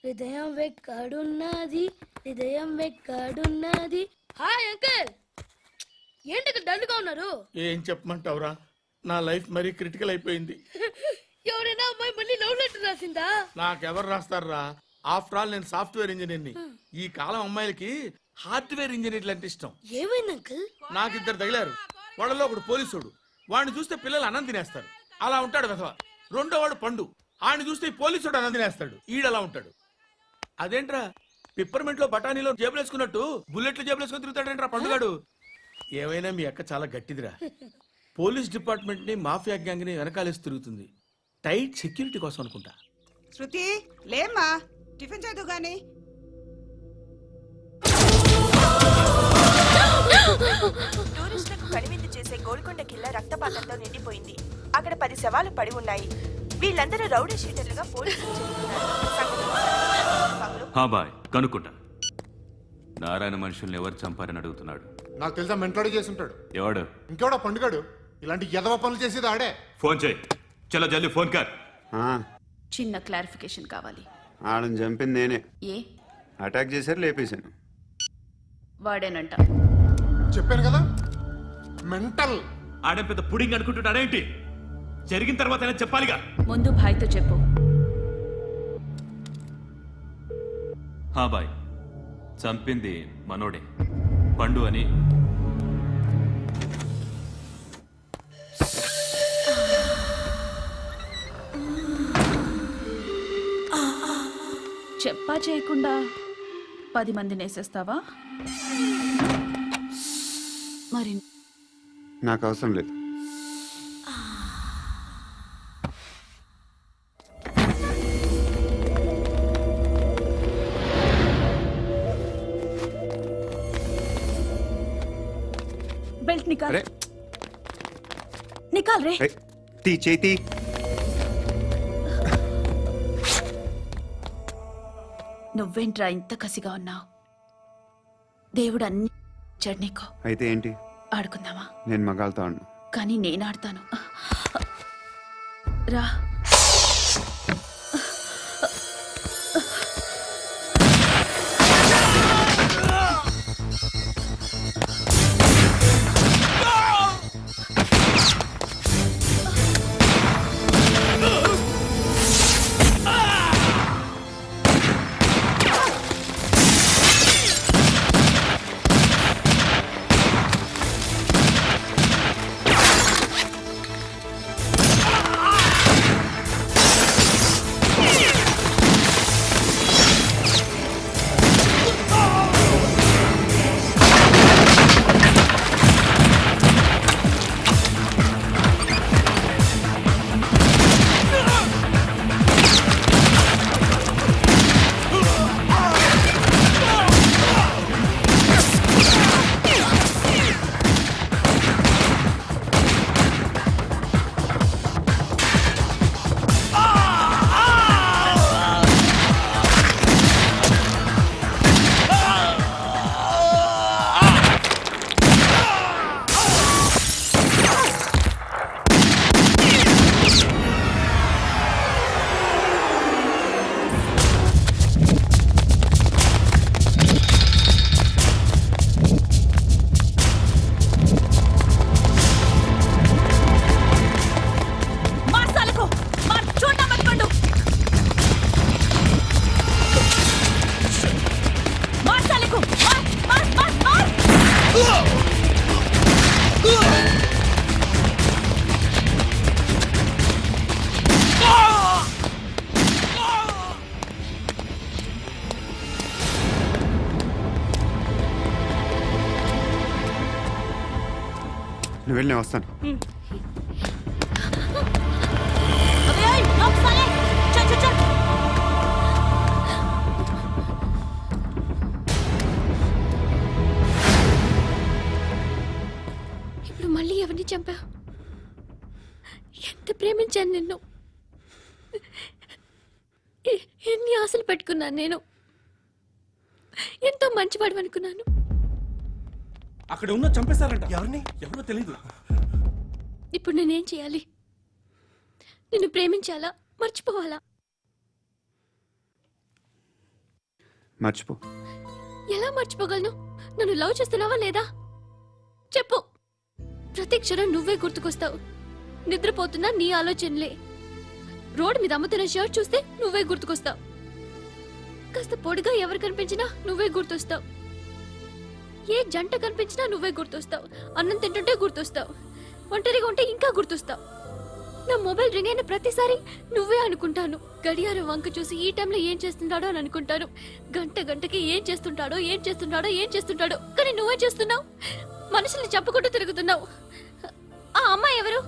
హృదయం వెక్కడున్నది, హృదయం వెక్కడున్నది. Hi uncle, ఏంటి డల్గా ఉన్నారు? ఏం చెప్పమంటావురా, నా లైఫ్ మరీ క్రిటికల్ అయిపోయింది. ఎవరైనా అమ్మాయి మళ్ళీ లవ్ లెటర్ రాసిందా? నాకెవరు రాస్తారా? ఆఫ్టర్ ఆల్ నేను సాఫ్ట్వేర్ ఇంజనీర్ని. ఈ కాలం అమ్మాయిలకి హార్డ్వేర్ ఇంజనీర్లు అంటే ఇష్టం. ఏమైంది అంకుల్? నాకు ఇద్దరు తగిలారు. వాళ్ళలో ఒకడు పోలీసుడు, వాడిని చూస్తే పిల్లలు అన్నం తినేస్తారు, అలా ఉంటాడు వెధవ. రెండో వాడు పండు, ఆడిని చూస్తే ఈ పోలీసుడు అన్నం తినేస్తాడు, ఈడలా ఉంటాడు. అదేంట్రా పిప్పర్మెంట్ లో బఠానీలో జేబులు వేసుకున్నట్టు బుల్లెట్లు జేబులు వేసుకుని తిరుగుతాడేంట్రా పండుగాడు. ఏమైనా మీ అక్క చాలా గట్టిదిరా. పోలీస్ డిపార్ట్మెంట్ ని మాఫియా గ్యాంగ్ ని వెనకాలేసి తిరుగుతుంది. టైట్ సెక్యూరిటీ కోసం అనుకుంటా. శృతి లేమ్మా, టిఫిన్ చేదు గాని. టూరిస్టులకు కనువిందు చేసే గోల్కొండ కిల్లా రక్తపాతంతో నిండిపోయింది. అక్కడ 10 శవాలు పడి ఉన్నాయి. వీళ్ళందరూ రౌడీ షీటర్లుగా పోలీసులు బాయ్ కనుక్కుంటా. నారాయణ మనుషుల్ని ఎవరు చంపారని అడుగుతున్నాడు. నాకు తెలుసా, మెంటలాడి చేసి ఉంటాడు. ఎవడు? ఇంకెవడా పండుగాడు. ఇలాంటి ఎదవ పనులు చేసేది ఆడే. ఫోన్ చేయి, చలో జల్దీ ఫోన్ కర్. చిన్న క్లారిఫికేషన్ కావాలి. ఆడని చంపింది నేనే. ఏ అటాక్ చేశారు, లేపేశాను. వాడేనంట. చెప్పాను కదా, మెంటల్. ఆడే పెద్ద పుడింగ్ అనుకుంటున్నాడేంటి? జరిగిన తర్వాత అయినా చెప్పాలిగా. ముందు భాయ్తో చెప్పు. బాయ్, చంపింది మనోడే, పండు అని. చెప్పా చేయకుండా 10 మందిని వేసేస్తావా? మరి నాకు అవసరం లేదు. బెల్ట్ నికాల్. నికాల్ రే. తీ చేతి. నువ్వేంట్రా ఇంత కసిగా ఉన్నావు? దేవుడు అన్ని ఇచ్చాడు నీకు. అయితే ఏంటి? ఆడుకుందామా? నేను మగాళ్ళతో ఆడను. కానీ నేను ఆడతాను. రా. నువ్వు వెళ్ళి, నేను వస్తాను. ఇప్పుడు మళ్ళీ ఎవరిని చంపా? ఎంత ప్రేమించాను నిన్ను, ఎన్ని ఆశలు పెట్టుకున్నాను. నేను ఎంతో మంచివాడు అనుకున్నాను. అక్కడ ఉన్న చంపేశారంట. ఎవరో తెలీదు. ఇప్పుడు నేనేం చేయాలి? నిన్ను ప్రేమించాలా, మర్చిపోవాలా? మర్చిపో. ఎలా మర్చిపోగలను? నన్ను లవ్ చేస్తున్నావా లేదా చెప్పు. ప్రతి క్షణం నువ్వే గుర్తుకొస్తావు. నిద్రపోతున్నా నీ ఆలోచనలే. రోడ్డు మీద అమ్ముతున్న షర్ట్ చూస్తే నువ్వే గుర్తుకొస్తావు. కాస్త పొడిగా ఎవరు కనిపించినా నువ్వే గుర్తొస్తావు. ఏ జంట కనిపించినా నువ్వే గుర్తొస్తావు. అన్నం తింటుంటే గుర్తొస్తావు. ఒంటరిగా ఉంటే ఇంకా గుర్తొస్తావు. నా మొబైల్ రింగ్ అయిన ప్రతిసారి నువ్వే అనుకుంటాను. గడియారం వంక చూసి ఈ టైంలో ఏం చేస్తుంటాడో అని అనుకుంటాను. గంట గంటకి ఏం చేస్తుంటాడో కానీ నువ్వే చేస్తున్నావు. మనుషుల్ని చెప్పుకుంటూ తిరుగుతున్నావు. ఆ అమ్మాయి ఎవరు?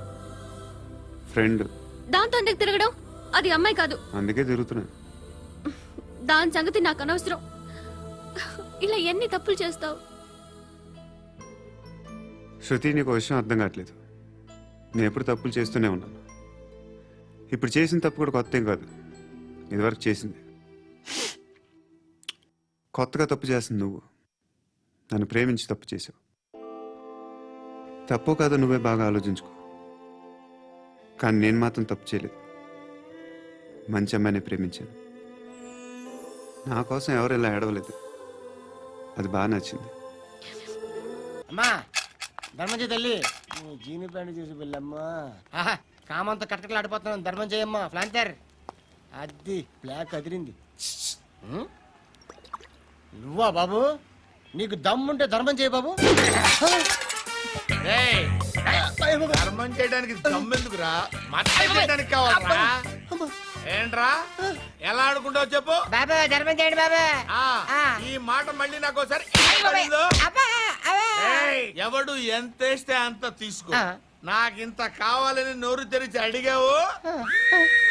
ఫ్రెండ్. దాంతో ఎందుకు తిరగడం? అది అమ్మాయి కాదు. అందుకే తిరుగుతున్నాను. దాని సంగతి నాకు అనవసరం. ఇలా ఎన్ని తప్పులు చేస్తావు? శృతి, నీకు విషయం అర్థం కావట్లేదు. నేను ఎప్పుడు తప్పులు చేస్తూనే ఉన్నాను. ఇప్పుడు చేసిన తప్పు కూడా కొత్త ఏం కాదు. ఇదివరకు చేసింది. కొత్తగా తప్పు చేస్తుంది నువ్వు. నన్ను ప్రేమించి తప్పు చేసావు. తప్పో కాదో నువ్వే బాగా ఆలోచించుకో. కానీ నేను మాత్రం తప్పు చేయలేదు. మంచి అమ్మాయిని ప్రేమించాను. నా కోసం ఎవరు ఇలా ఏడవలేదు. అది బాగా నచ్చింది. అమ్మా ధర్మం తల్లి జీని ప్యాంట్ చూసి వెళ్ళమ్మా. కామంతో కట్టకలు ఆడిపోతున్నాను. ధర్మం చేయమ్మా. ఫ్లాంతర్ అది బ్లాక్ అదిరింది. నువ్వా బాబు? నీకు దమ్ముంటే ధర్మం చేయ బాబు. రేయ్, ధర్మం చేయడానికి దమ్మెందుకురా? మతానికి కావాలరా? ఏంట్రా ఎలా ఆడుకుంటావు చెప్పు. బాబా ధర్మం చేయండి బాబా. ఈ మాట మళ్ళీ నాకు ఒకసారి ఎవడు ఎంత వేస్తే అంత తీసుకో. నాకింత కావాలని నోరు తెరిచి అడిగావు,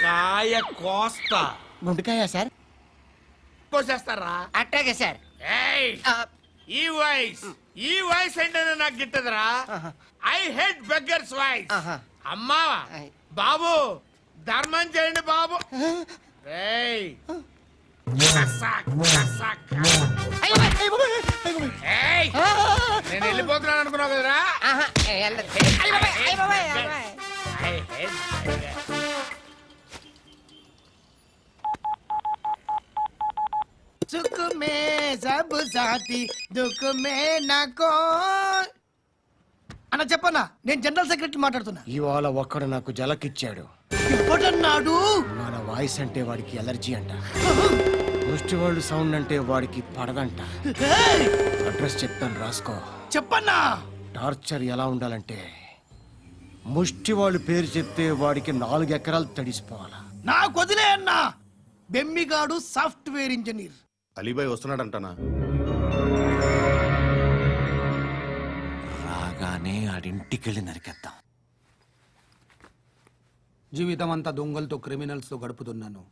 కాయ కోస్తా. గుండెకాయ సార్? కోసేస్తారా? అట్టాగే సార్. ఈ వాయిస్ ఏంటనే నాకు గిట్టదురా. I hate beggars voice. అమ్మా బాబు ధర్మం చేయండి బాబు. రేయ్ నేను వెళ్ళిపోతున్నాను అనుకున్నావు కదరా. సుఖ మే సబ్ సాథీ దుఃఖ మే నాకో. అన్న చెప్పన్నా, నేను జనరల్ సెక్రటరీ మాట్లాడుతున్నా. ఇవాళ ఒక్కడు నాకు జలకిచ్చాడు. ఇప్పుడన్నాడు మన వాయిస్ అంటే వాడికి ఎలర్జీ అంట. ముష్టి వాళ్ళు సౌండ్ అంటే వాడికి పడదంట. అడ్రస్ చెప్తాను రాసుకో. చెప్పన్నా. టార్చర్ ఎలా ఉండాలంటే ముష్టి వాళ్ళు పేరు చెప్తే వాడికి 4 ఎకరాలు తడిసిపోవాలా. నాకు వదిలే అన్నా. బెమ్మిగాడు సాఫ్ట్వేర్ ఇంజనీర్. అలీబాయ్ వస్తున్నాడంటానా? రాగానే ఆడింటికెళ్ళి నరికేద్దాం. జీవితం అంతా దొంగలతో క్రిమినల్స్తో గడుపుతున్నాను.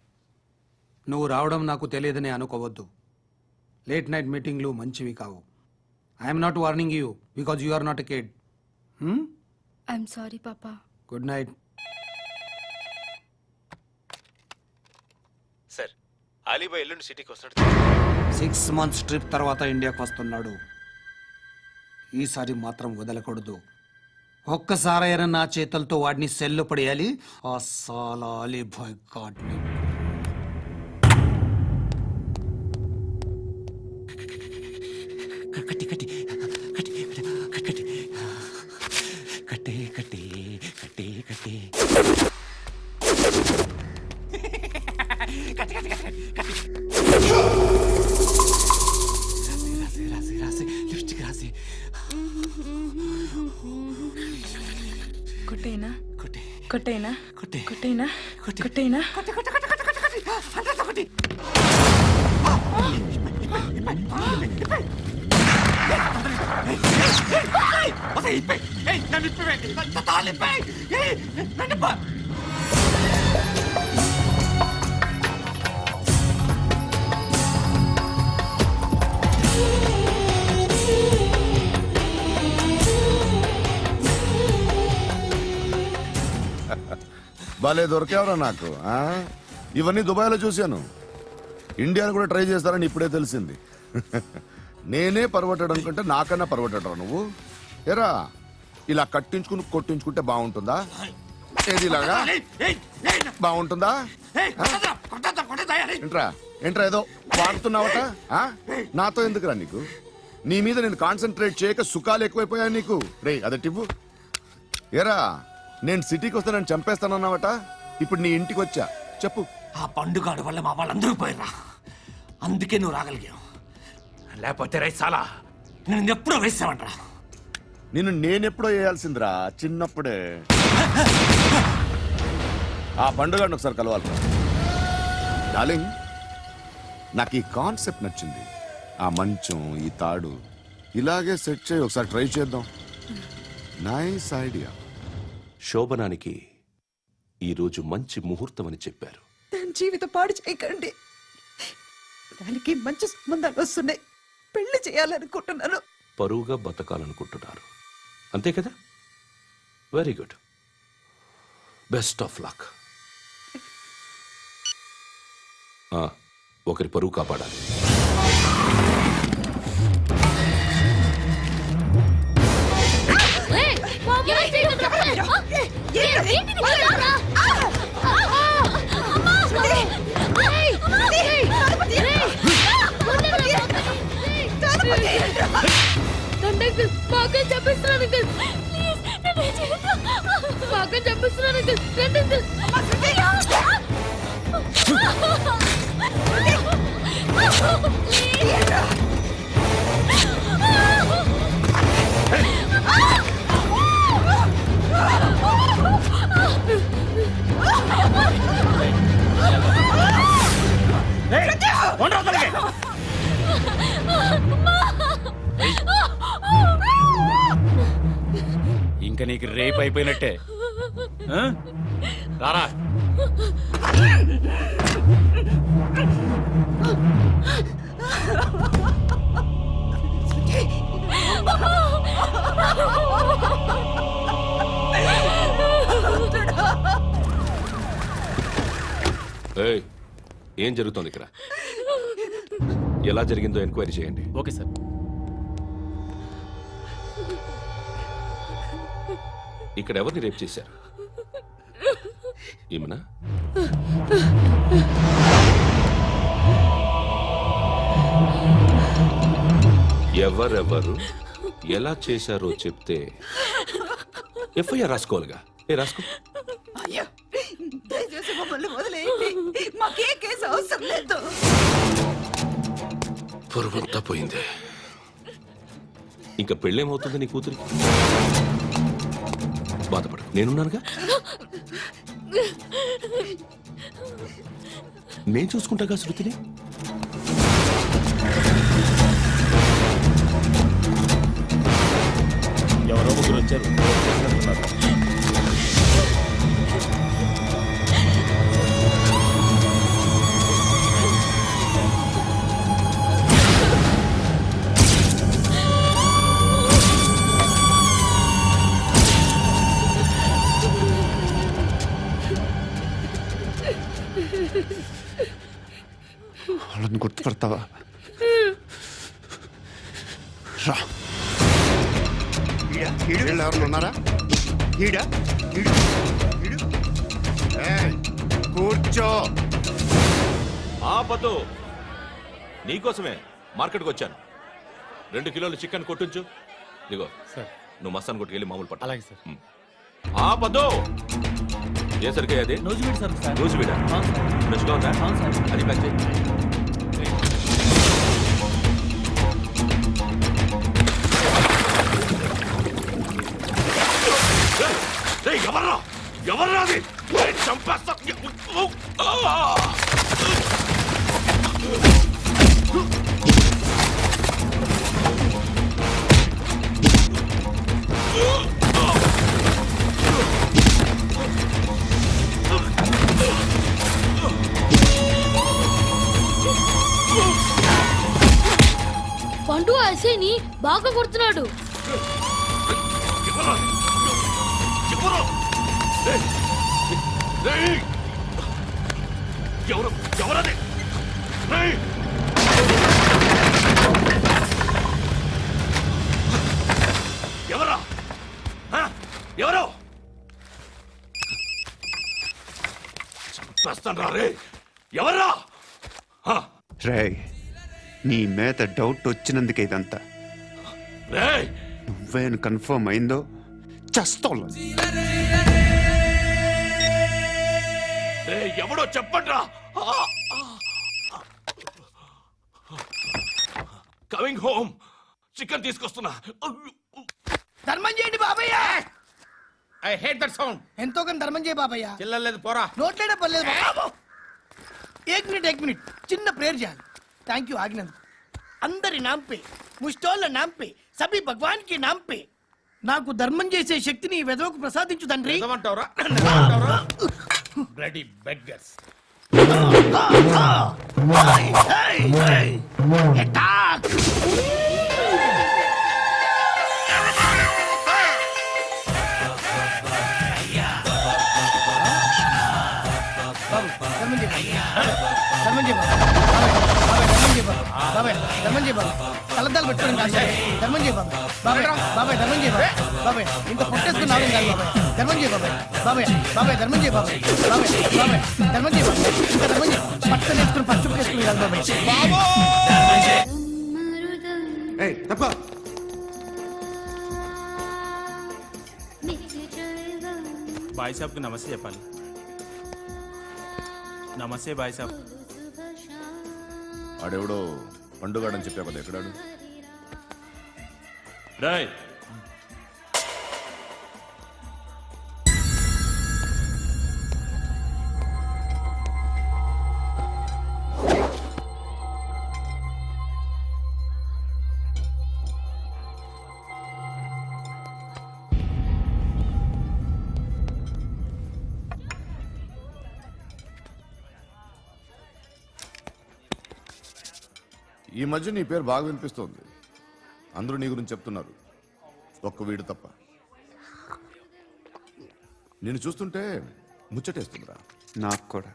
నువ్వు రావడం నాకు తెలియదని అనుకోవద్దు. లేట్ నైట్ మీటింగ్లు మంచివి కావు. I'm not warning you because you are not a kid. I'm sorry పాపా. Good night. సార్, అలీబాయ్ ఎల్లుండి సిటీకి వస్తాడు. 6 months ట్రిప్ తర్వాత ఇండియాకి వస్తున్నాడు. ఈసారి మాత్రం వదలకూడదు. ఒక్కసారైనా నా చేతులతో వాడిని సెల్లు పడేయాలి. ఆ సాలా అలీబాయ్ గాడ్ని. కట్టి కట్టి కట్టి కట్టి కట్టి కట్టి కట్టి కట్టి రాసి రాసి లిప్స్టిక్ రాసి కొట్టేనా కొట్టి కొట్టేనా కొట్టి కొట్టేనా కొట్టి కొట్టేనా కొట్టి కొట్టి కొట్టి కొట్టి కొట్టి అంతా కొట్టి. భలే దొరికేవరా నాకు. ఇవన్నీ దుబాయ్లో చూశాను. ఇండియాను కూడా ట్రై చేస్తారని ఇప్పుడే తెలిసింది. నేనే పర్వటాడు అనుకుంటే నాకన్నా పర్వటాడు నువ్వు. ఎరా ఇలా కట్టించుకుని కొట్టించుకుంటే బాగుంటుందా? ఏది ఇలాగా బాగుంటుందా? ఏంట్రా ఏంట్రా ఏదో వాడుతున్నావట ఆ? నాతో ఎందుకురా నీకు? నీ మీద నేను కాన్సన్ట్రేట్ చేయక సుఖాలు ఎక్కువైపోయాయి నీకు. రే అదటివ్వు. ఏరా నేను సిటీకి వస్తే నన్ను చంపేస్తానన్నావట, ఇప్పుడు నీ ఇంటికి వచ్చా. చెప్పు. ఆ పండుగాడు వల్ల మా వాళ్ళందరూ పోయిర్రా, అందుకే నువ్వు రాగలిగావు. లేకపోతే రైసాలా నేను ఎప్పుడో వేసావంటరా. నిన్ను నేనెప్పుడో వేయాల్సిందిరా, చిన్నప్పుడే. ఆ పండుగను ఒకసారి కలవాలి డార్లింగ్. నాకు ఈ కాన్సెప్ట్ నచ్చింది. ఆ మంచం, ఈ తాడు ఇలాగే సెట్ చేయి, ఒకసారి ట్రై చేద్దాం. Nice idea. శోభనానికి ఈరోజు మంచి ముహూర్తం అని చెప్పారు. దాని జీవితం పాడు చేయకండి. దానికి మంచి సంబంధాలు వస్తున్నాయి. పెళ్లి చేయాలనుకుంటున్నాను. పరువుగా బతకాలనుకుంటున్నారు అంతే కదా? Very good, best of luck. ఒకరి పరువు కాపాడాలి. ఇంకా నీకు రేప్ అయిపోయినట్టే. రారా. ఏయ్, ఏం జరుగుతోంది ఇక్కడ? ఎలా జరిగిందో ఎంక్వైరీ చేయండి. Okay sir. ఇక్కడ ఎవరిని రేప్ చేశారు? ఈమెనా? ఎవరెవరు ఎలా చేశారో చెప్తే ఎఫ్ఐఆర్ రాసుకోవాలిగా. రాసుకో. అయ్యో, దయచేసి మమ్మల్ని వదిలేయండి. మాకే కేసు అవసరం లేదు. పొరుగుంతా పోయింది. ఇంకా పెళ్ళేమవుతుంది నీ కూతురికి? బాధపడు, నేనున్నానుగా. నేను చూసుకుంటాగా శృతిని. ఎవరో ముగ్గురు వచ్చారు. వాళ్ళని గుర్తుపడతావా? రా. వీళ్ళు ఎవరు ఉన్నారా? కూర్చో. ఆపదు, నీకోసమే మార్కెట్కి వచ్చాను. 2 కిలోలు చికెన్ కొట్టించు. ఇదిగో సార్. నువ్వు మసాన్ కొట్టుకెళ్ళి మామూలు పట్టు. అలాగే సార్. ఆపదు. ఏ సరికే అది? నూజివీడు సార్. నూజివీడా? ఫ్రెష్గా ఉందా? అది ప్యాక్ చేయి. ఎవర్రా ఎవర్రా అది? చంపేస్తా. పండు అసేని బాగా కొడుతున్నాడు. ఎవరది? ఎవరా? ఎవరు? చంపేస్తాను రా రే. ఎవరా? రే నీ మీద డౌట్ వచ్చినందుకే ఇదంతా. రేయ్ నువ్వేను కన్ఫర్మ్ అయిందో చస్తా. రేయ్, ఎవడో చెప్పండ్రా. కమింగ్ హోమ్, చికెన్ తీసుకొస్తున్నా. ధర్మం చేయండి బాబయ్య. I hate that sound. ఎంతో కానీ ధర్మం చేయ బాబయ్య. చిల్లలేదు పోరా. నోట్లేనే పర్లేదు బాబు. ఏక్ మినిట్ చిన్న ప్రేయర్ చేయాలి. థ్యాంక్ యూ ఆగినందుకు. అందరి నాంపే ముష్టోళ్ళ నాంపే సభి భగవాన్ కి నాంపే నాకు ధర్మం చేసే శక్తిని ఈ వెదవకు ప్రసాదించు తండ్రి. ఏమంటావురా? Bloody beggars. కలద్దాలు పెట్టుకోండి కాదు ధర్మం చేయ బాబాయ్. బాబాయ్ బాబాయ్ ధర్మం చేయ బాబాయ్. ఇంత పుట్టేసుకున్నావు కాదు బాబాయ్. ధర్మం చేయ బాబాయ్. బాబాయ్ బాబాయ్ ధర్మం చేయ బాబాయ్. బాబాయ్ బాబాయ్ ధర్మం చేయ బాబాయ్. ఇంకా ధర్మం చేయ పట్టు వేసుకుని పచ్చుకు వేసుకుని కాదు బాబాయ్. తప్ప బాయ్ సాబ్కి నమస్తే చెప్పాలి. నమస్తే బాయ్ సాబ్. ఆడెవడో పండుగాడని చెప్పా కదా, ఎక్కడాడు? రేయ్ ఈ మధ్య నీ పేరు బాగా వినిపిస్తోంది. అందరూ నీ గురించి చెప్తున్నారు, ఒక్క వీడు తప్ప. నిన్ను చూస్తుంటే ముచ్చటేస్తుందిరా. నాకు కూడా.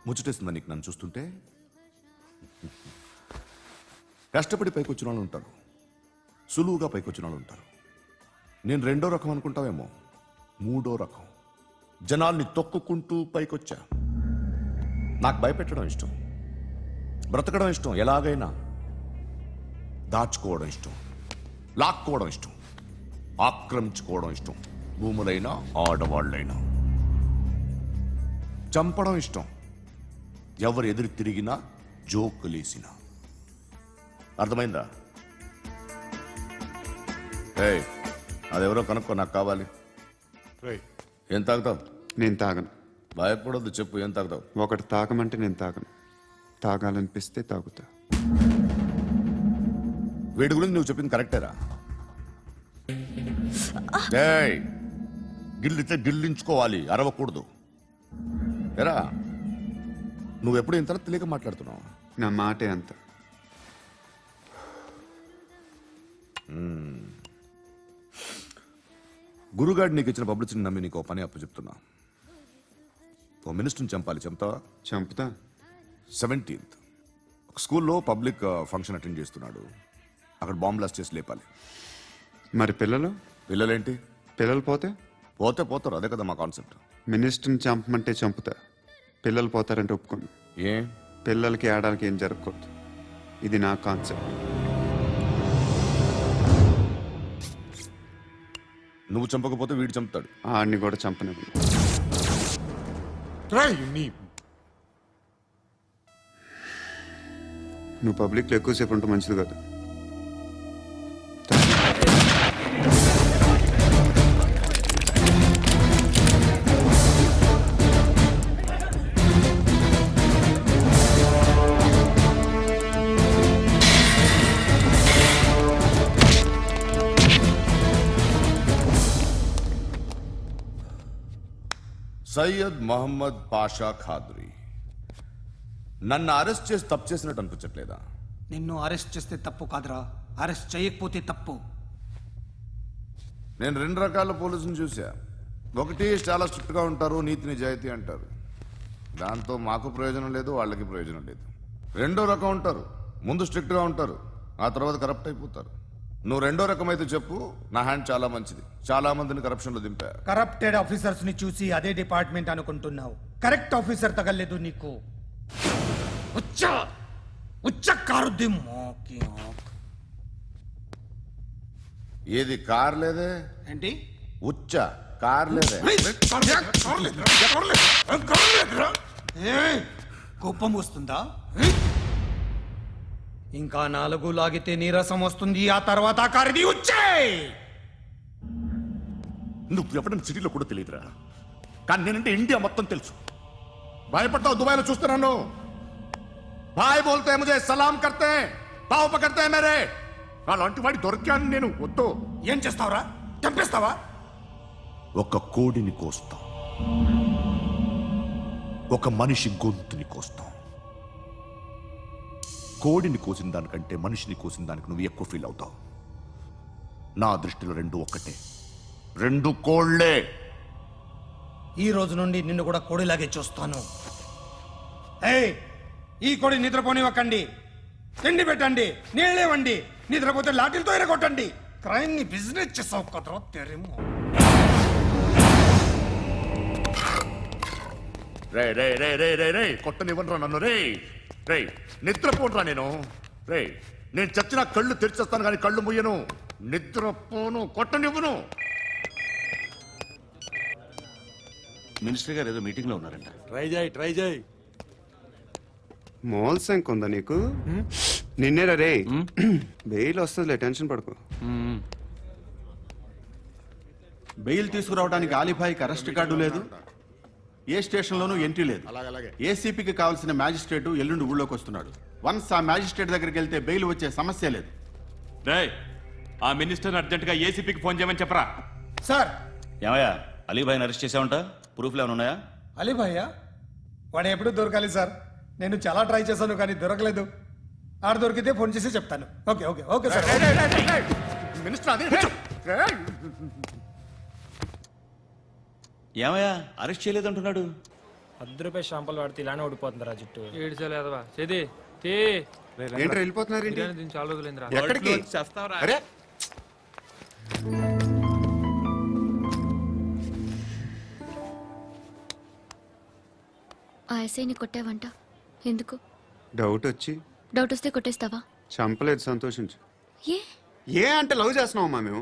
ముచ్చటేస్తుందా నీకు నన్ను చూస్తుంటే? కష్టపడి పైకొచ్చిన వాళ్ళు ఉంటారు, సులువుగా పైకొచ్చిన వాళ్ళు ఉంటారు. నేను రెండో రకం అనుకుంటావేమో, మూడో రకం. జనాల్ని తొక్కుకుంటూ పైకొచ్చా. నాకు భయపెట్టడం ఇష్టం, బ్రతకడం ఇష్టం, ఎలాగైనా దాచుకోవడం ఇష్టం, లాక్కోవడం ఇష్టం, ఆక్రమించుకోవడం ఇష్టం. భూములైనా ఆడవాళ్ళైనా చంపడం ఇష్టం, ఎవరు ఎదురు తిరిగినా జోకులేసినా. అర్థమైందా? ఏయ్, అదెవరో కనుక్కో, నాకు కావాలి. ఏం తాగుతావు? నేను తాగను. భయపడొద్దు, చెప్పు ఏం తాగుతావు? ఒకటి తాగమంటే నేను తాగను, తాగాలనిపిస్తే తాగుతా. వీడి గురించి నువ్వు చెప్పింది కరెక్టేరా? ఏయ్, గిల్లితే గిల్లించుకోవాలి, అరవకూడదు. ఎరా, నువ్వెప్పుడు ఇంత తెలియక మాట్లాడుతున్నావు? నా మాటే అంత. గురుగాడు నీకు ఇచ్చిన పబ్లిసిటీని నమ్మి నీకు పని అప్పు చెప్తున్నా. ఓ మినిస్టర్ని చంపాలి, చంపుతావా? చంపుతా. 17th ఒక స్కూల్లో పబ్లిక్ ఫంక్షన్ అటెండ్ చేస్తున్నాడు. అక్కడ బాంబ్ బ్లాస్ట్ చేసి లేపాలి. మరి పిల్లలు? పిల్లలేంటి? పిల్లలు పోతే పోతారు, అదే కదా మా కాన్సెప్ట్. మినిస్టర్ని చంపమంటే చంపుతా, పిల్లలు పోతారంటే ఒప్పుకోను. ఏ? పిల్లలకి ఆడడానికి ఏం జరగకూడదు, ఇది నా కాన్సెప్ట్. నువ్వు చంపకపోతే వీడు చంపుతాడు. ఆడిని కూడా చంపనివ్వను. నువ్వు పబ్లిక్లో ఎక్కువసేపు ఉంటే మంచిది కాదు. సయ్యద్ మహమ్మద్ పాషా ఖాద్రీ నన్ను అరెస్ట్ చేసి తప్పు చేసినట్టు అనిపించట్లేదా? నిన్ను అరెస్ట్ చేస్తే తప్పు కాదురా, అరెస్ట్ చేయకపోతే తప్పు. నేను 2 రకాల పోలీసుని చూసా. ఒకటి చాలా స్ట్రిక్ట్గా ఉంటారు, నీతి నిజాయితీ అంటారు, దాంతో మాకు ప్రయోజనం లేదు, వాళ్ళకి ప్రయోజనం లేదు. రెండో రకం ఉంటారు, ముందు స్ట్రిక్ట్గా ఉంటారు, ఆ తర్వాత కరప్ట్ అయిపోతారు. నువ్వు రెండో రకం అయితే చెప్పు. నా హ్యాండ్ చాలా మంచిది, చాలా మందిని కరప్షన్ లో దింపా. కరప్టెడ్ ఆఫీసర్స్ ని చూసి అదే డిపార్ట్మెంట్ అనుకుంటున్నావు. కరెక్ట్ ఆఫీసర్ తగలేదు నీకు. ఉచ్చ కారుద్ది మోకి. ఏది కార్ లేదే ఏంటి? ఉచ్చ కార్ లేదే. కోపం వస్తుందా? ఇంకా 4 లాగితే నీరసం వస్తుంది. ఆ తర్వాత కారిది ఉచ్చే. నువ్వు ఎవడని సిటీలో కూడా తెలియదురా, కానీ నేనంటే ఇండియా మొత్తం తెలుసు. భయపడతావు దుబాయ్లో చూస్తున్నాను. భాయ్ బోల్తే ముజే సలాం కర్తే పావు పకర్తే మేరే. అలాంటి వాడి దొరికాను నేను. వద్దు. ఏం చేస్తావురా? చంపేస్తావా? ఒక కోడిని కోస్తాం, ఒక మనిషి గొంతుని కోస్తాం. కోడిని కోసిన దానికంటే మనిషిని కోసిన దానికి నువ్వు ఎక్కువ ఫీల్ అవుతావు. నా దృష్టిలో రెండు ఒక్కటే, రెండు కోళ్లే. ఈ రోజు నుండి నిన్ను కూడా కోడిలాగే చూస్తాను. ఏయ్, ఈ కోడి నిద్రపోనివ్వకండి. తిండి పెట్టండి, నీళ్ళేవండి. నిద్రపోతే లాఠీలతో ఎరగొట్టండి. క్రైమ్ ని బిజినెస్ చేసావు కదరా తెరేమో. రే రే రే రే రే రే కొట్టనివ్వనరా నన్ను. రే రే నిద్రపోనరా నేను. రే నేను చచ్చిన కళ్ళు తెరిచేస్తాను కానీ కళ్ళు ముయ్యను. నిద్రపోను, కొట్టనివ్వను. మినిస్టర్ గారు ఏదో మీటింగ్ లో ఉన్నారంట. ట్రై చేయి మోల్ సంక్ ఉందా నీకు? నిన్నేరా రే. బెయిల్ వస్తుందిలే, టెన్షన్ పడుకో. బెయిల్ తీసుకురావడానికి ఆలిభాయికి అరెస్ట్ కార్డు లేదు, ఏ స్టేషన్లోనూ ఎంట్రీ లేదు. ఏసీపీకి కావాల్సిన మ్యాజిస్ట్రేట్ ఎల్లుండి ఊళ్ళోకి వస్తున్నాడు. వన్స్ ఆ మ్యాజిస్ట్రేట్ దగ్గరికి వెళ్తే బెయిల్ వచ్చే సమస్య లేదు. ఆ మినిస్టర్ అర్జెంట్ గా ఏసీపీకి ఫోన్ చేయమని చెప్పరా. సార్. ఏమయ్యా అలీభాయిని అరెస్ట్ చేసావంట? ప్రూఫ్లు ఏమైనా ఉన్నాయా? అలీభయ్యా వాడు ఎప్పుడు దొరకాలి సార్. నేను చాలా ట్రై చేశాను కానీ దొరకలేదు. ఆడ దొరికితే ఫోన్ చేసి చెప్తాను. Okay okay okay sir. Minister అది ఏమయ్యా అరెస్ట్ చేయలేదంటున్నాడు? ₹10 షాంపులు వాడితే ఇలానే ఓడిపోతుంది రా జుట్టు. ఏడ్చలేదవా చేది ఏంట్రా వెళ్ళిపోతున్నారు ఏంటి? చాలా రోజులైందిరా. ఎక్కడికి? అరే ఆ ఎస్ఐని కొట్టావంట, ఎందుకు? డౌట్ వచ్చి. డౌట్ వస్తే కొట్టేస్తావా? చంపలేదు, సంతోషించు. ఏ ఏ అంటే లవ్ చేస్తున్నావమ్మా మేము.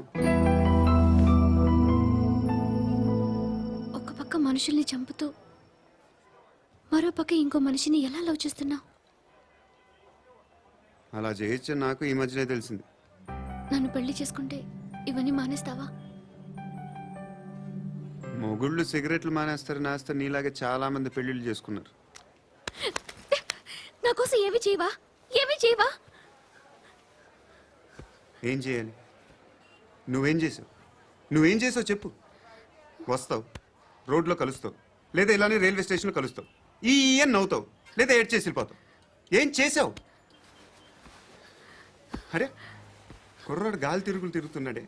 ఒక పక్క మనుషుల్ని చంపుతూ మరో పక్క ఇంకో మనిషిని ఎలా లవ్ చేస్తున్నావు? అలా చేయొచ్చు నాకు ఈ మధ్యనే తెలిసింది. నన్ను పెళ్లి చేసుకుంటే ఇవన్నీ మానేస్తావా? మొగుళ్ళు సిగరెట్లు మానేస్తారు, నాస్తారు. నీలాగే చాలా మంది పెళ్లిళ్ళు చేసుకున్నారు. నా కోసం ఏమి చేయవా? ఏమి చేయవా? ఏం చేయాలి? నువ్వేం చేసావు? నువ్వేం చేసావు చెప్పు. వస్తావు, రోడ్లో కలుస్తావు, లేదా ఇలానే రైల్వే స్టేషన్లో కలుస్తావు. ఈ అని నవ్వుతావు, లేదా ఏడ్ చేసి వెళ్ళిపోతావు. ఏం చేసావు? అరే కుర్రాడు గాలి తిరుగులు తిరుగుతున్నాడే,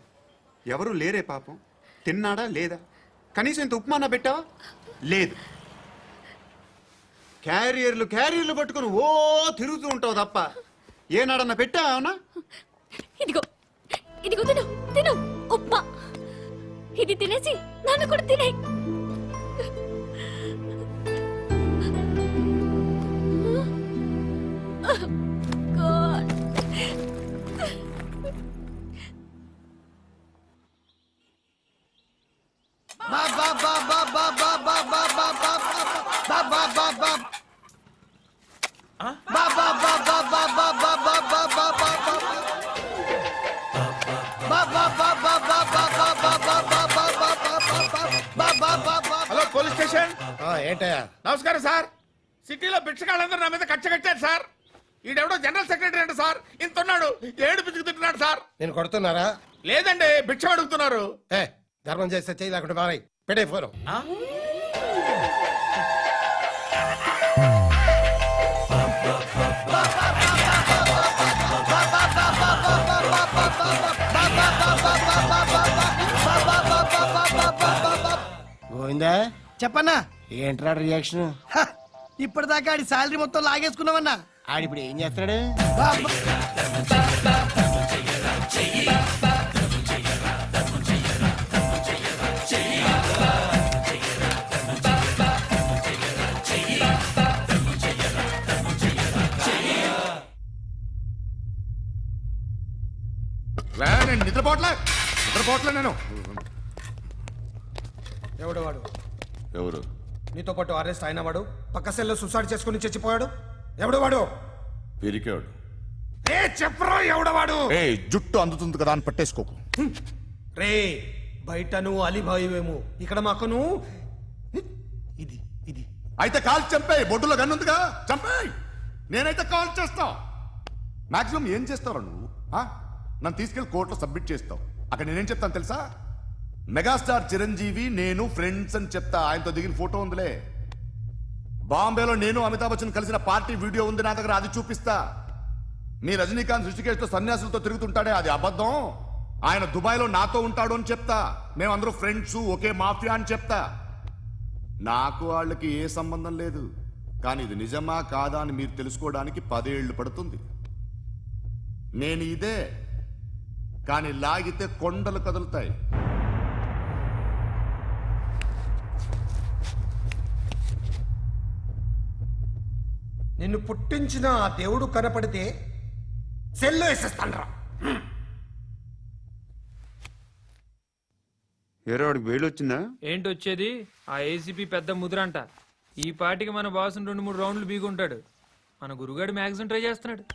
ఎవరు లేరే పాపం. తిన్నాడా లేదా? కనీసం ఇంత ఉప్మానా పెట్టావా? లేదు. క్యారియర్లు పట్టుకుని ఓ తిరుగుతూ ఉంటావు తప్ప ఏనాడన్నా పెట్టావనా? ఇదిగో ఇదిగో తిను తిను ఉప్మా. ఇది తినేసి నన్ను కూడా తినే. Hello police station. ఏంటయ్యా? నమస్కారం సార్. సిటీలో భిక్షగాళ్ళందరూ నా మీద కక్ష కట్టారు సార్. ఈడెవడో జనరల్ సెక్రటరీ అంట సార్. ఇంత ఉన్నాడు, ఏడు పిచ్చుకు తింటున్నాడు సార్. నేను కొడుతున్నారా? లేదండి, భిక్ష అడుగుతున్నారు. ధర్మం చేస్తే చేయి, లేకుండా బాగా పెట్టే ఫోను. గోవిందా చెప్పన్నా. ఏంట్రా రియాక్షన్? ఇప్పటిదాకా ఆడి శాలరీ మొత్తం లాగేసుకున్నావన్నా. ఆడిప్పుడు ఏం చేస్తాడు? నేను నిద్రపోవట్లే నేను. ఎవడు వాడు? ఎవరు? నీతో పాటు అరెస్ట్ అయిన వాడు, పక్క సెల్లో సూసైడ్ చేసుకుని చచ్చిపోయాడు. ఎవడు వాడు? పిరికాడు. ఏ చెప్పరా ఎవడవాడు? ఏ జుట్టు అందుతుంది కదా అని పట్టేసుకోకు. రే బయట నువ్వు అలీబాయివేమో, ఇక్కడ మాకు నువ్వు ఇది ఇది. అయితే కాల్ చంపేయి, బొడ్డులో గన్నుందిగా చంపేయి. నేనైతే కాల్ చేస్తా. మాక్సిమం ఏం చేస్తావు నువ్వు? నన్ను తీసుకెళ్లి కోర్టులో సబ్మిట్ చేస్తావు. అక్కడ నేనేం చెప్తాను తెలుసా? మెగాస్టార్ చిరంజీవి నేను ఫ్రెండ్స్ అని చెప్తా. ఆయనతో దిగిన ఫోటో ఉందిలే. బాంబేలో నేను అమితాబ్ బచ్చన్ కలిసిన పార్టీ వీడియో ఉంది నా దగ్గర, అది చూపిస్తా. మీ రజనీకాంత్ ఋషికేశ్తో సన్యాసులతో తిరుగుతుంటాడే, అది అబద్ధం. ఆయన దుబాయ్లో నాతో ఉంటాడు అని చెప్తా. మేమందరూ ఫ్రెండ్స్, ఒకే మాఫియా అని చెప్తా. నాకు వాళ్ళకి ఏ సంబంధం లేదు. కానీ ఇది నిజమా కాదా అని మీరు తెలుసుకోవడానికి 10 ఏళ్లు పడుతుంది. నేను ఇదే, కానీ లాగితే కొండలు కదులుతాయి. నిన్ను పుట్టించిన ఆ దేవుడు కనపడితే సెల్లో వేసేస్తానరా. ఏరో వాడికి వేలు వచ్చిందా? ఏంటి వచ్చేది? ఆ ఏసీపీ పెద్ద ముద్రంట. ఈ పాటికి మన బాసును 2-3 రౌండ్లు బీగుంటాడు. మన గురుగాడు మ్యాగజైన్ ట్రై చేస్తున్నాడు.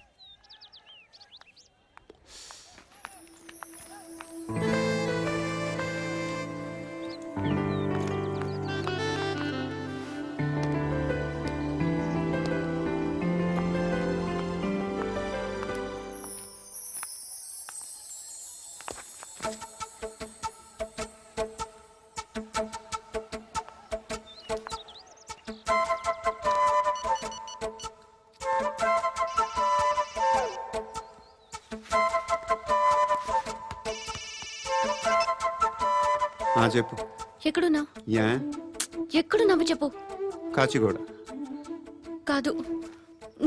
చెప్పు. ఎక్కడున్నావు? యా ఎక్కడున్నావు చెప్పు. కాచిగూడ. కాదు,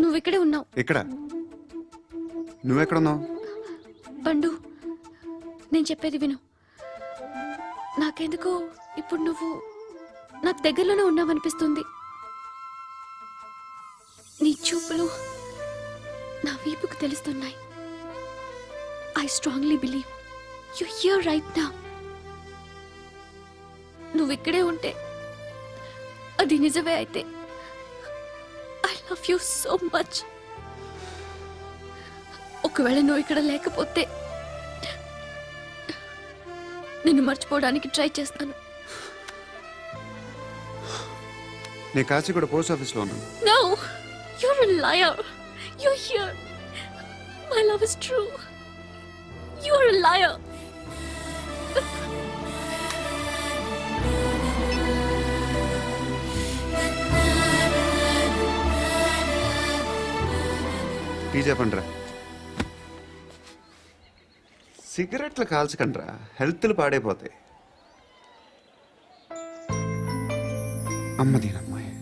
నువ్వు ఇక్కడే ఉన్నావు. ఇక్కడ నువ్వెక్కడున్నావు? పండు, నేను చెప్పేది విను. నాకెందుకో ఇప్పుడు నువ్వు నాకు దగ్గరలోనే ఉన్నావనిపిస్తుంది. నీ చూపులు నా వీపుకు తెలుస్తున్నాయి. I strongly believe you here right now. నువ్వు ఇక్కడే ఉంటే అది నిజమే అయితే I love you so much. ఒకవేళ నువ్వు ఇక్కడ లేకపోతే నిన్ను మర్చిపోవడానికి ట్రై చేస్తాను. నేను కాచిగూడ పోస్ట్ ఆఫీస్లో ఉన్నాను. No, you're a liar. You're here. My love is true. You're a liar. Tea చెప్పండిరా. సిగరెట్లు కాల్చకండ్రా, హెల్త్లు పాడైపోతాయి. అమ్మదీనమ్మాయి.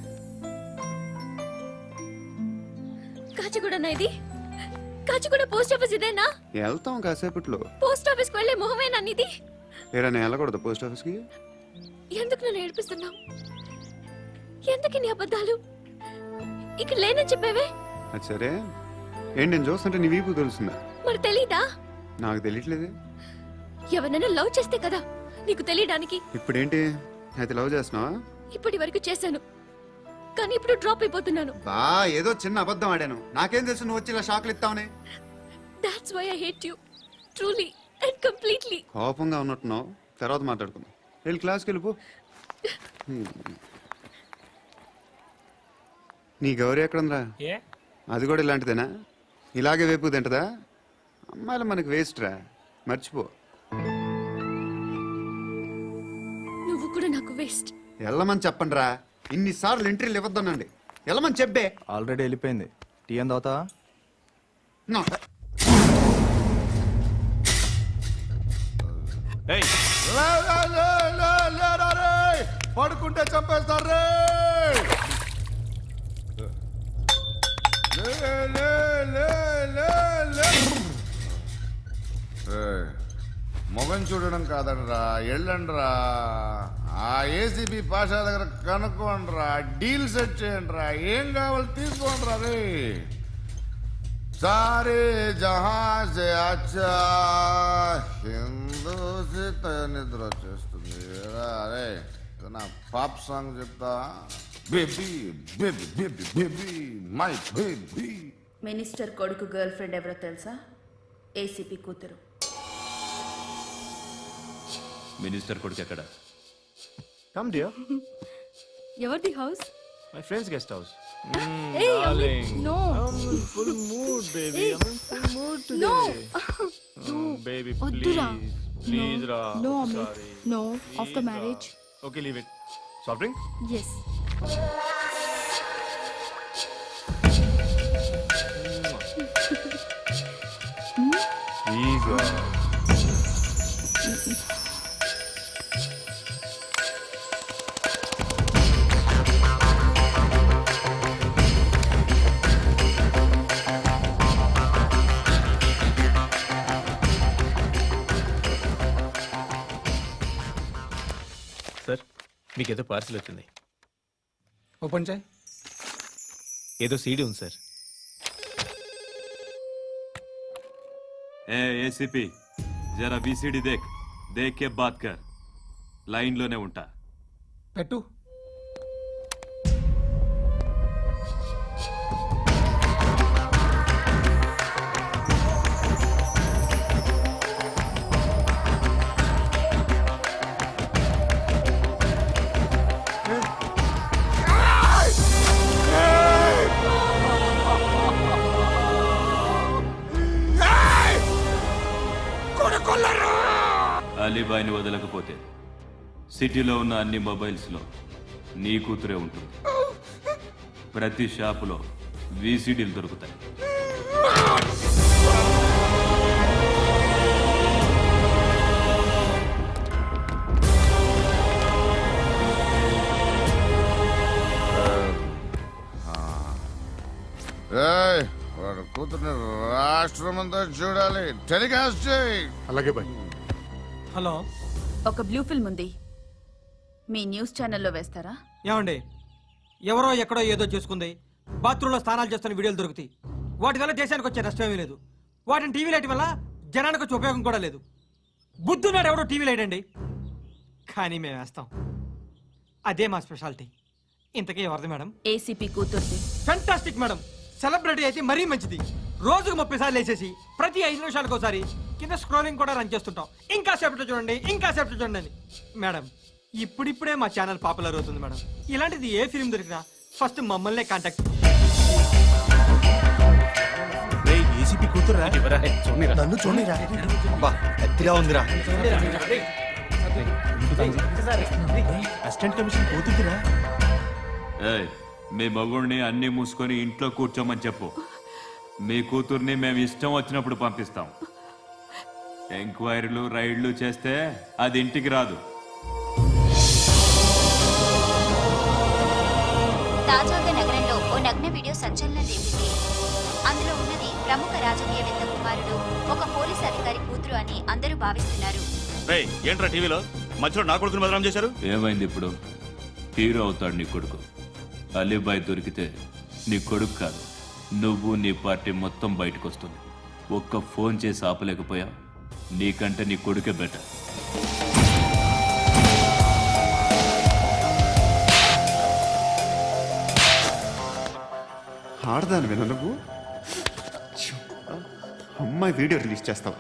కాచిగూడనా ఇది? కాచిగూడ పోస్ట్ ఆఫీస్ ఇదేనా? వెళ్తాం కాసేపట్లో. పోస్ట్ ఆఫీస్కి వెళ్ళే మొహమేనా నీది? ఏరా నేను వెళ్ళకూడదు పోస్ట్ ఆఫీస్కి? ఎందుకు నన్ను ఏడిపిస్తున్నావు? ఎందుకు నీ అబద్ధాలు? ఇక్కడ లేనని చెప్పేవే. అది సరే, ఏంటి నేను చూస్తుంటే నీ వీపు తెలుస్తుందా? మరి తెలీదా? నాకు తెలియట్లేదే. ఎవరైనా లవ్ చేస్తే కదా నీకు తెలియడానికి. ఇప్పుడేంటి అయితే లవ్ చేస్తున్నావా? ఇప్పటి వరకు చేశాను, కానీ ఇప్పుడు డ్రాప్ అయిపోతున్నాను. బా ఏదో చిన్న అబద్ధం ఆడాను. నాకేం తెలుసు నువ్వు వచ్చి ఇలా షాక్లు ఇస్తావని. That's why I hate you. Truly and completely. కోపంగా ఉన్నట్టున్నావు, తర్వాత మాట్లాడుకుందాం. వెళ్ళి క్లాస్కి వెళ్ళిపో. నీ గౌరీ ఎక్కడుందిరా? ఏ అది కూడా ఇలాంటిదేనా? ఇలాగే వేపు తింటదా? అమ్మాయిలు మనకి వేస్ట్ రా, మర్చిపో. నువ్వు కూడా నాకు వేస్ట్. వెళ్ళమని చెప్పండి రా. ఇన్నిసార్లు ఎంట్రీలు ఇవ్వద్దనండి. వెళ్ళమని చెప్పే. ఆల్రెడీ వెళ్ళిపోయింది. టీ ఏం తాగుతావా? పడుకుంటే చంపేస్తారు రే. మొగం చూడడం కాదండ్రా, వెళ్ళండ్రా. ఆ ఏసీబీ పాషా దగ్గర కనుక్కోండిరా, డీల్ సెట్ చేయండిరా, ఏం కావాలి తీసుకోండిరా. రే సారే జహాన్ సే అచ్చా హిందూసిత నిద్ర వచ్చేస్తుంది. అరే నా పాప్ సాంగ్ చెప్తా. Baby baby baby baby my baby. Minister కొడుకు గర్ల్ ఫ్రెండ్ ఎవరో తెలుసా? ఏసీపీ కూతురు. మినిస్టర్ కొడుకు ఎక్కడ? కమ్ డియర్, ఎవరిది house? My friends guest house. No full mood baby, I am full mood no baby వద్దురా. ప్లీజ్ రా. No Amit, no. After marriage. Okay, leave it. Soft drink? Yes. Ego. Sir, మీకేదో parcel వచ్చింది. Open చేయి. ఏదో CD ఉంది sir. ACP జరా BCD దేక్ కే bath కర్. Line లోనే ఉంటా. పెట్టు. అలీబాయిని వదలకపోతే సిటీలో ఉన్న అన్ని మొబైల్స్లో నీ కూతురే ఉంటుంది. ప్రతి షాపులో వీసీడీలు దొరుకుతాయి. వాడు కూతుర్ని రాష్ట్రం అంతా చూడాలి. టెలికాస్ట్ చేయి. అలాగే బాయ్. హలో, ఒక బ్లూ ఫిల్మ్ ఉంది, మీ న్యూస్ ఛానల్లో వేస్తారా? ఏమండి, ఎవరో ఎక్కడో ఏదో చేసుకుంది, బాత్రూంలో స్నానాలు చేస్తున్న వీడియోలు దొరుకుతాయి. వాటి వల్ల దేశానికి వచ్చే నష్టమేమీ లేదు. వాటిని టీవీ లైట్ వల్ల జనానికి వచ్చే ఉపయోగం కూడా లేదు. బుద్ధున్నాడు ఎవడో టీవీ లైట్ అండి, కానీ మేము వేస్తాం. అదే మా స్పెషాలిటీ. ఇంతకీ ఎవరిది మేడం? ఏసీపీ కూతుర్ది. Fantastic madam. సెలబ్రిటీ అయితే మరీ మంచిది. రోజుకు 30 సార్లు వేసేసి ప్రతి 5 నిమిషాలకు ఒకసారి కింద స్క్రోలింగ్ కూడా రన్ చేస్తుంటాం. ఇంకా సేపట్లో చూడండి, ఇంకా సేపట్లో చూడండి అని. మేడం, ఇప్పుడిప్పుడే మా ఛానల్ పాపులర్ అవుతుంది మేడం. ఇలాంటిది ఏ ఫిల్మ్ దొరికినా ఫస్ట్ మమ్మల్నే కాంటాక్ట్. ఏసీపీ కూతురా? నన్ను చూడరా, ఎత్తిగా ఉందిరా. అసిస్టెంట్ కమిషన్ కూతురా? మీ మగుడిని అన్ని మూసుకొని ఇంట్లో కూర్చోమని చెప్పు. మీ కూతుర్ని మేము ఇష్టం వచ్చినప్పుడు పంపిస్తాం. ఎంక్వైరీలు రైడ్లు చేస్తే అది ఇంటికి రాదు. తాజాగా నగరంలో ఓ నగ్న వీడియో సంచలనం రేపింది. అందులో ఉన్నది ప్రముఖ రాజకీయవేత్త కుమారుడు, ఒక పోలీస్ అధికారి కూతురు అని అందరూ భావిస్తున్నారు. ఏంట్రా టీవీలో మధ్యలో నా కొడుకుని బదనాం చేశారు? ఏమైంది ఇప్పుడు? హీరో అవుతాడు నీ కొడుకు. అలీబాయ్ దొరికితే నీ కొడుకు కాదు, నువ్వు నీ పార్టీ మొత్తం బయటకు వస్తుంది. ఒక్క ఫోన్ చేసి ఆపలేకపోయా? నీకంటే నీ కొడుకే బెటర్. ఆడదాను విన నువ్వు. అమ్మాయి వీడియో రిలీజ్ చేస్తావా?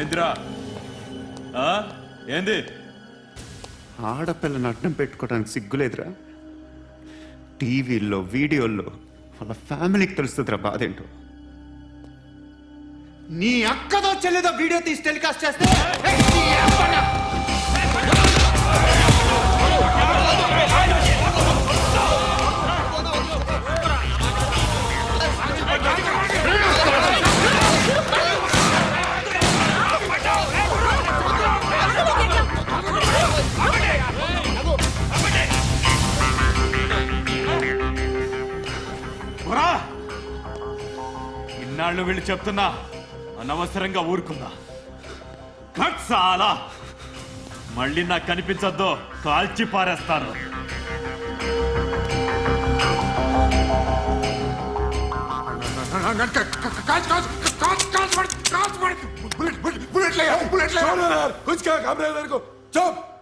ఏంద్రా ఏంది? ఆడపిల్లని అడ్డం పెట్టుకోవడానికి సిగ్గులేదురా? టీవీల్లో వీడియోల్లో వాళ్ళ ఫ్యామిలీకి తెలుస్తుందిరా బాధేంటో. నీ అక్కదో చెల్లిదో వీడియో తీసి టెలికాస్ట్ చేస్తే ఇన్నాళ్ళు వీళ్ళు చెప్తున్నా అనవసరంగా ఊరుకుందా కట్ చాలా మళ్ళీ నాకు కనిపించద్దు కాల్చి పారేస్తాను कुछ क्या घबराए मेरे को चुप